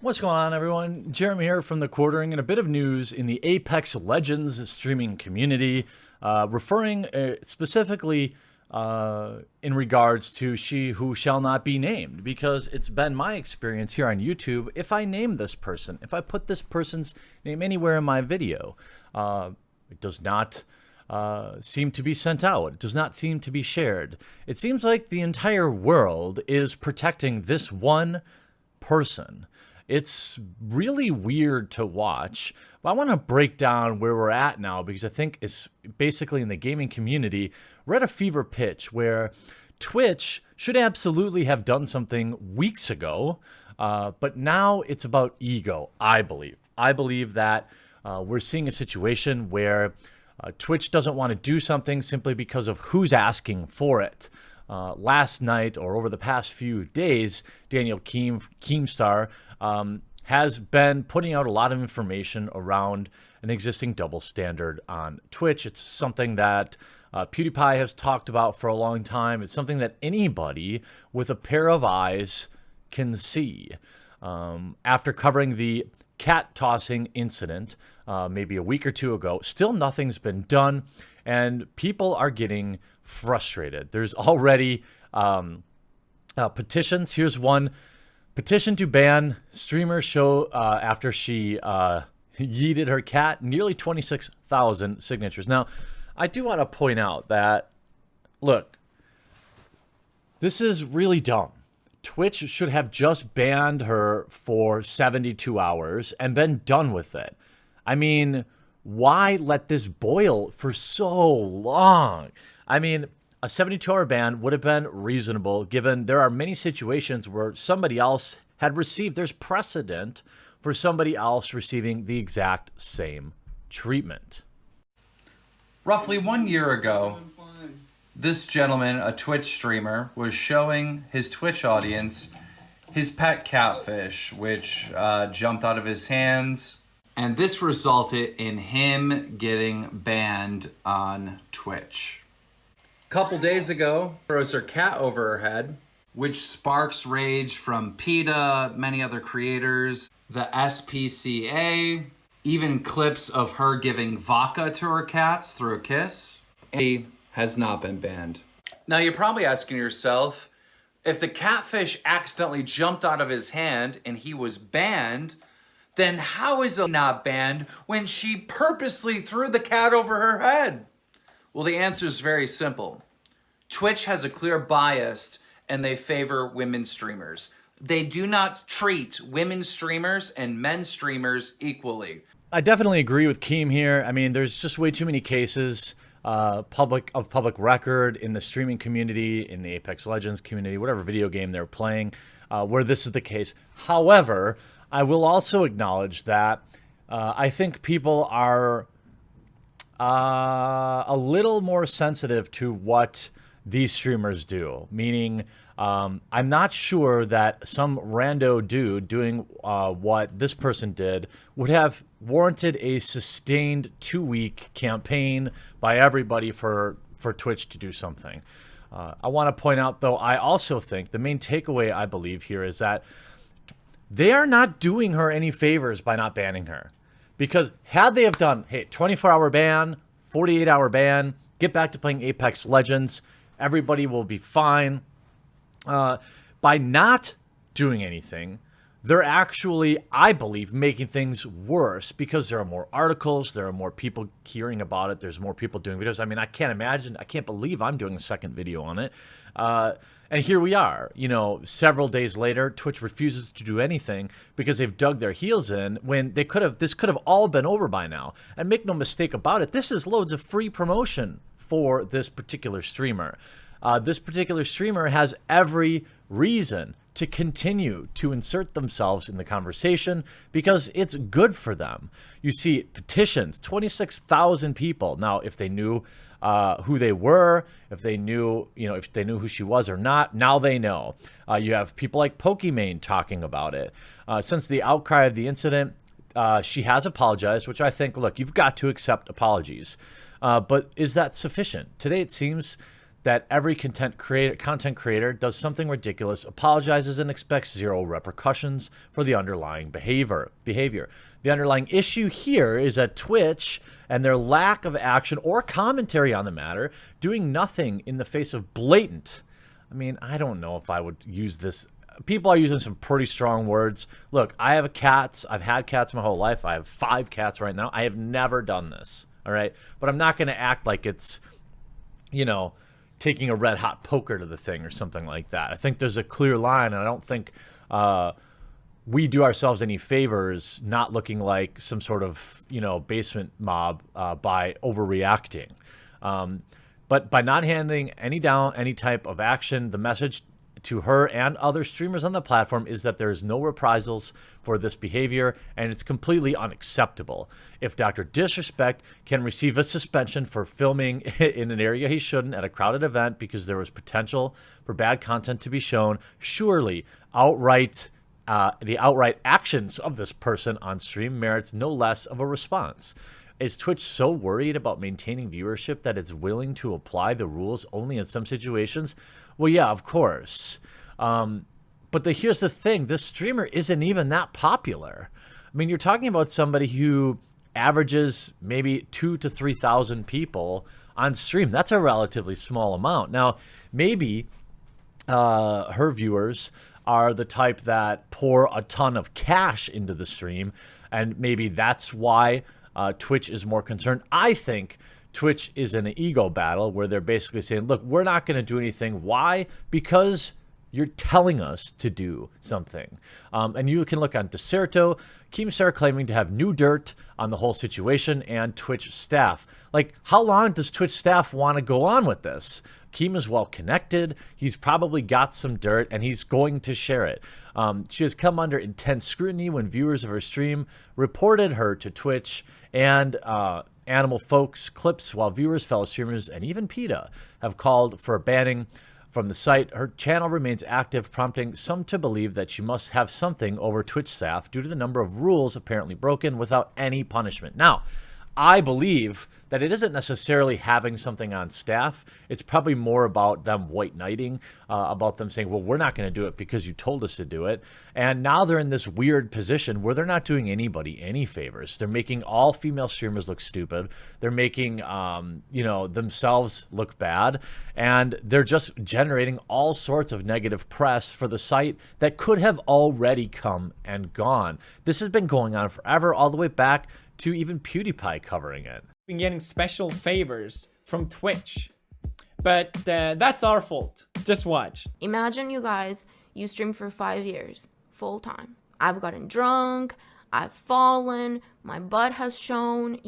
What's going on, everyone? Jeremy here from The Quartering, and a bit of news in the Apex Legends streaming community, referring specifically in regards to She Who Shall Not Be Named, because it's been my experience here on YouTube, if I name this person, if I put this person's name anywhere in my video, it does not seem to be sent out. It does not seem to be shared. It seems like the entire world is protecting this one person. It's really weird to watch, but I want to break down where we're at now, because I think it's basically in the gaming community, we're at a fever pitch where Twitch should absolutely have done something weeks ago, but now it's about ego, I believe. I believe that we're seeing a situation where Twitch doesn't want to do something simply because of who's asking for it. Last night, or over the past few days, Daniel Keemstar has been putting out a lot of information around an existing double standard on Twitch. It's something that PewDiePie has talked about for a long time. It's something that anybody with a pair of eyes can see. After covering the cat tossing incident maybe a week or two ago, still nothing's been done, and people are getting frustrated. There's already petitions. Here's one: petition to ban streamer show after she yeeted her cat. Nearly 26,000 signatures. Now, I do want to point out that, look, this is really dumb. Twitch should have just banned her for 72 hours and been done with it. I mean, why let this boil for so long? I mean, a 72-hour ban would have been reasonable, given there are many situations where somebody else had received, there's precedent for somebody else receiving the exact same treatment. Roughly 1 year ago, this gentleman, a Twitch streamer, was showing his Twitch audience his pet catfish, which jumped out of his hands. And this resulted in him getting banned on Twitch. A couple days ago, throws her cat over her head, which sparks rage from PETA, many other creators, the SPCA, even clips of her giving vodka to her cats through a kiss. He has not been banned. Now you're probably asking yourself, if the catfish accidentally jumped out of his hand and he was banned, then how is it not banned when she purposely threw the cat over her head? Well, the answer is very simple. Twitch has a clear bias, and they favor women streamers. They do not treat women streamers and men streamers equally. I definitely agree with Keem here. I mean, there's just way too many cases public record in the streaming community, in the Apex Legends community, whatever video game they're playing, where this is the case. However, I will also acknowledge that I think people are a little more sensitive to what these streamers do. Meaning, I'm not sure that some rando dude doing what this person did would have warranted a sustained 2-week campaign by everybody for Twitch to do something. I want to point out, though, I also think the main takeaway, I believe, here is that they are not doing her any favors by not banning her. Because had they have done, hey, 24-hour ban, 48-hour ban, get back to playing Apex Legends, everybody will be fine. By not doing anything, they're actually, I believe, making things worse, because there are more articles, there are more people hearing about it, there's more people doing videos. I mean, I can't believe I'm doing a second video on it. And here we are, you know, several days later, Twitch refuses to do anything because they've dug their heels in, when this could have all been over by now. And make no mistake about it, this is loads of free promotion for this particular streamer. This particular streamer has every reason to continue to insert themselves in the conversation because it's good for them. You see petitions, 26,000 people. Now, if they knew who they were, if they knew who she was or not, now they know. You have people like Pokimane talking about it. Since the outcry of the incident, she has apologized, which I think, look, you've got to accept apologies. But is that sufficient? Today, it seems that every content creator does something ridiculous, apologizes, and expects zero repercussions for the underlying behavior. The underlying issue here is that Twitch and their lack of action or commentary on the matter, doing nothing in the face of blatant, I mean, I don't know if I would use this. People are using some pretty strong words. Look, I have cats. I've had cats my whole life. I have 5 cats right now. I have never done this, all right? But I'm not going to act like it's, you know, taking a red hot poker to the thing or something like that. I think there's a clear line, and I don't think we do ourselves any favors not looking like some sort of, you know, basement mob by overreacting. But by not handing any type of action, the message to her and other streamers on the platform is that there is no reprisals for this behavior, and it's completely unacceptable. If Dr. Disrespect can receive a suspension for filming in an area he shouldn't at a crowded event because there was potential for bad content to be shown, surely the outright actions of this person on stream merits no less of a response. Is Twitch so worried about maintaining viewership that it's willing to apply the rules only in some situations? Well, yeah, of course. But here's the thing. This streamer isn't even that popular. I mean, you're talking about somebody who averages maybe 2,000 to 3,000 people on stream. That's a relatively small amount. Now, maybe her viewers are the type that pour a ton of cash into the stream, and maybe that's why Twitch is more concerned. I think Twitch is in an ego battle where they're basically saying, look, we're not going to do anything. Why? Because you're telling us to do something. And you can look on Deserto, Keemstar claiming to have new dirt on the whole situation, and Twitch staff. Like, how long does Twitch staff want to go on with this? Keem is well connected. He's probably got some dirt, and he's going to share it. She has come under intense scrutiny when viewers of her stream reported her to Twitch and Animal Folks clips, while viewers, fellow streamers, and even PETA have called for a banning from the site. Her channel remains active, prompting some to believe that she must have something over Twitch staff due to the number of rules apparently broken without any punishment. Now, I believe that it isn't necessarily having something on staff. It's probably more about them white knighting, about them saying, well, we're not going to do it because you told us to do it. And now they're in this weird position where they're not doing anybody any favors. They're making all female streamers look stupid. They're making, themselves look bad. And they're just generating all sorts of negative press for the site that could have already come and gone. This has been going on forever, all the way back to even PewDiePie covering it. Been getting special favors from Twitch, but that's our fault. Just watch. Imagine you stream for 5 years full time. I've gotten drunk, I've fallen, my butt has shown,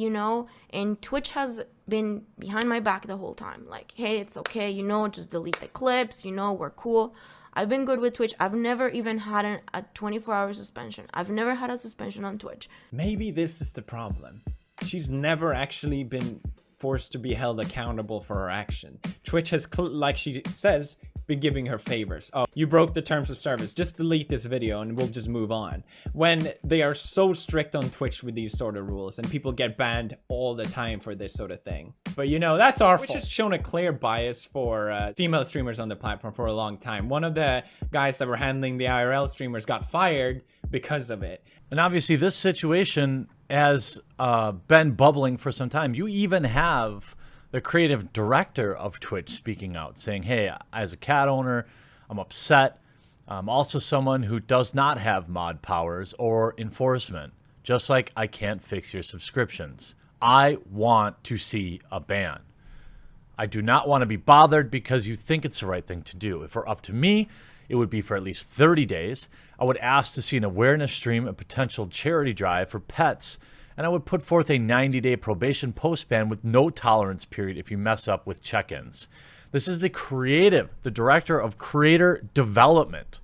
and Twitch has been behind my back the whole time. Like, hey, it's okay, just delete the clips, we're cool. I've been good with Twitch. I've never even had a 24-hour suspension. I've never had a suspension on Twitch. Maybe this is the problem. She's never actually been forced to be held accountable for her action. Twitch has, like she says, been giving her favors. Oh, you broke the terms of service. Just delete this video and we'll just move on. When they are so strict on Twitch with these sort of rules and people get banned all the time for this sort of thing. But that's our fault. Twitch has shown a clear bias for female streamers on the platform for a long time. One of the guys that were handling the IRL streamers got fired because of it. And obviously this situation has been bubbling for some time. You even have the creative director of Twitch speaking out, saying, hey, as a cat owner, I'm upset. I'm also someone who does not have mod powers or enforcement, just like I can't fix your subscriptions. I want to see a ban. I do not want to be bothered because you think it's the right thing to do. If it were up to me, it would be for at least 30 days. I would ask to see an awareness stream, a potential charity drive for pets, and I would put forth a 90-day probation post-ban with no tolerance period if you mess up with check-ins. This is the director of creator development,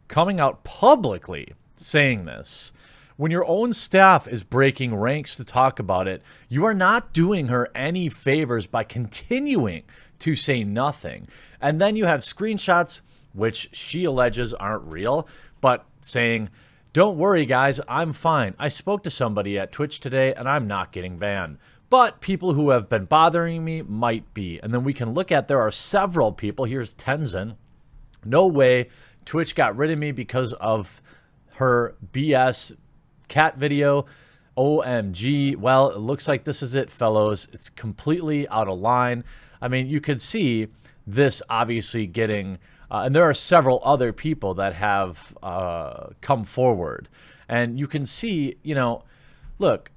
coming out publicly saying this. When your own staff is breaking ranks to talk about it, you are not doing her any favors by continuing to say nothing. And then you have screenshots, which she alleges aren't real, but saying, don't worry, guys, I'm fine. I spoke to somebody at Twitch today, and I'm not getting banned. but people who have been bothering me might be. And then we can look at, there are several people. Here's Tenzin. No way Twitch got rid of me because of her BS cat video. OMG. Well, it looks like this is it, fellows. It's completely out of line. I mean, you could see this obviously getting, and there are several other people that have come forward. And you can see, you know, look,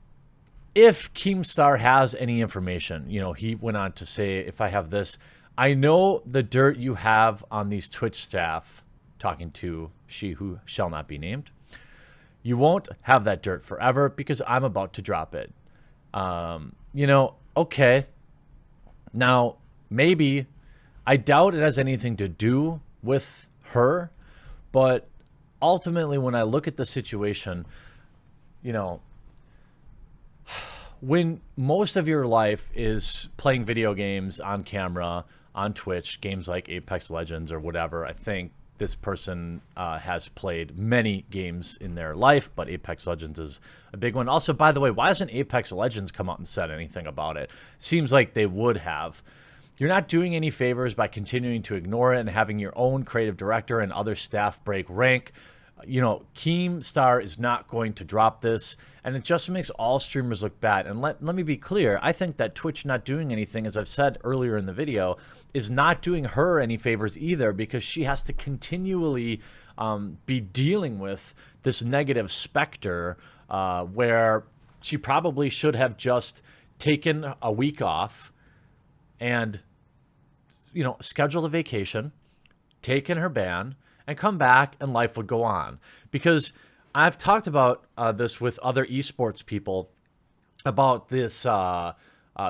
if Keemstar has any information, you know, he went on to say, if I have this, I know the dirt you have on these Twitch staff, talking to she who shall not be named. You won't have that dirt forever because I'm about to drop it. You know, okay. Now, maybe, I doubt it has anything to do with her, but ultimately when I look at the situation, you know, when most of your life is playing video games on camera, on Twitch, games like Apex Legends or whatever, I think this person has played many games in their life, but Apex Legends is a big one. Also, by the way, why hasn't Apex Legends come out and said anything about it? Seems like they would have. You're not doing any favors by continuing to ignore it and having your own creative director and other staff break rank. You know, Keemstar is not going to drop this, and it just makes all streamers look bad. And let me be clear, I think that Twitch not doing anything, as I've said earlier in the video, is not doing her any favors either, because she has to continually be dealing with this negative specter where she probably should have just taken a week off and, you know, scheduled a vacation, taken her ban, and come back and life would go on. Because I've talked about this with other esports people about this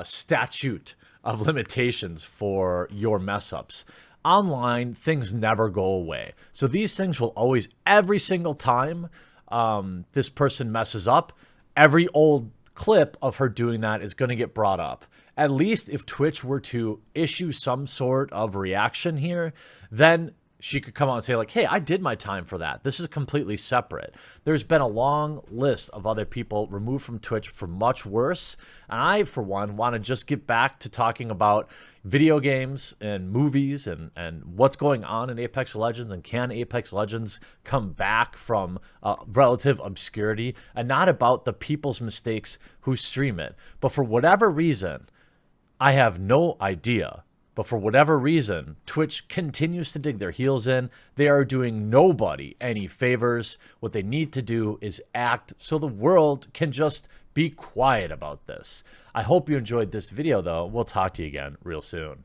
statute of limitations for your mess ups. Online, things never go away. So these things will always, every single time this person messes up, every old clip of her doing that is going to get brought up. At least if Twitch were to issue some sort of reaction here, then she could come out and say like, hey, I did my time for that. This is completely separate. There's been a long list of other people removed from Twitch for much worse. And I, for one, want to just get back to talking about video games and movies and what's going on in Apex Legends, and can Apex Legends come back from relative obscurity, and not about the people's mistakes who stream it. But for whatever reason, I have no idea. But for whatever reason, Twitch continues to dig their heels in. They are doing nobody any favors. What they need to do is act so the world can just be quiet about this. I hope you enjoyed this video, though. We'll talk to you again real soon.